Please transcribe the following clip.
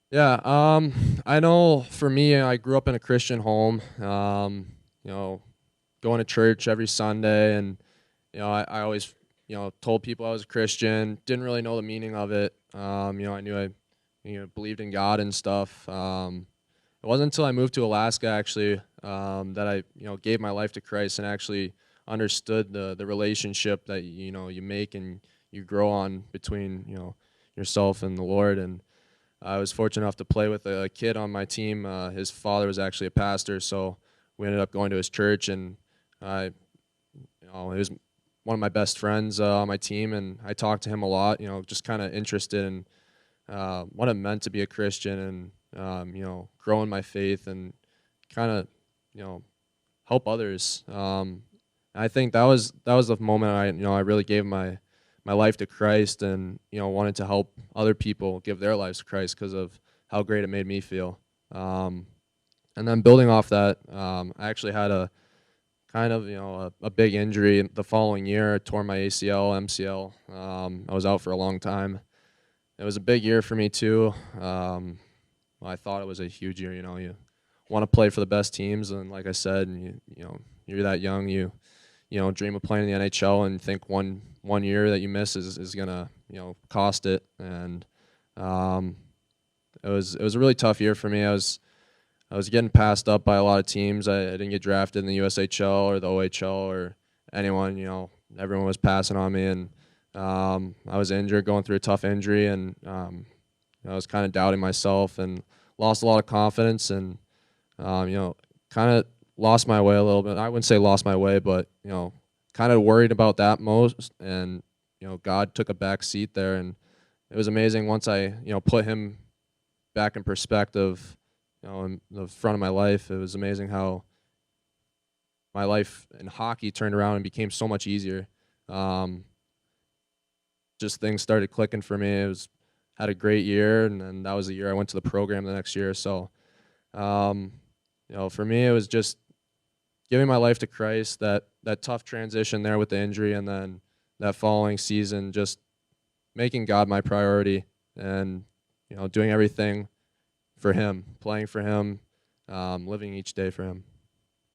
Yeah, I know for me, I grew up in a Christian home. You know, going to church every Sunday, and I always, told people I was a Christian. Didn't really know the meaning of it. I knew I, believed in God and stuff. It wasn't until I moved to Alaska actually that I, gave my life to Christ and actually understood the relationship that you make and you grow on between yourself and the Lord. And I was fortunate enough to play with a kid on my team. His father was actually a pastor, so we ended up going to his church, and I, he was one of my best friends on my team, and I talked to him a lot. Just kind of interested in what it meant to be a Christian, and growing my faith, and kind of, you know, help others. I think that was the moment I really gave my life to Christ, and wanted to help other people give their lives to Christ because of how great it made me feel. Um, and then building off that, I actually had a kind of a big injury the following year. I tore my ACL, MCL. I was out for a long time. It was a big year for me too. Well, I thought it was a huge year. You want to play for the best teams, and like I said, and you're that young, you dream of playing in the NHL, and think one year that you miss is gonna cost it. And um, it was a really tough year for me. I was getting passed up by a lot of teams. I didn't get drafted in the USHL or the OHL or anyone. Everyone was passing on me, and I was injured, going through a tough injury, and I was kind of doubting myself and lost a lot of confidence, and kind of lost my way a little bit. I wouldn't say lost my way, but kind of worried about that most. And God took a back seat there, and it was amazing once I put Him back in perspective, in the front of my life. It was amazing how my life in hockey turned around and became so much easier. Um, just things started clicking for me. It was had a great year, and then that was the year I went to the program the next year. So, um, for me, it was just giving my life to Christ. That tough transition there with the injury, and then that following season, just making God my priority, and doing everything for Him, playing for Him, living each day for Him.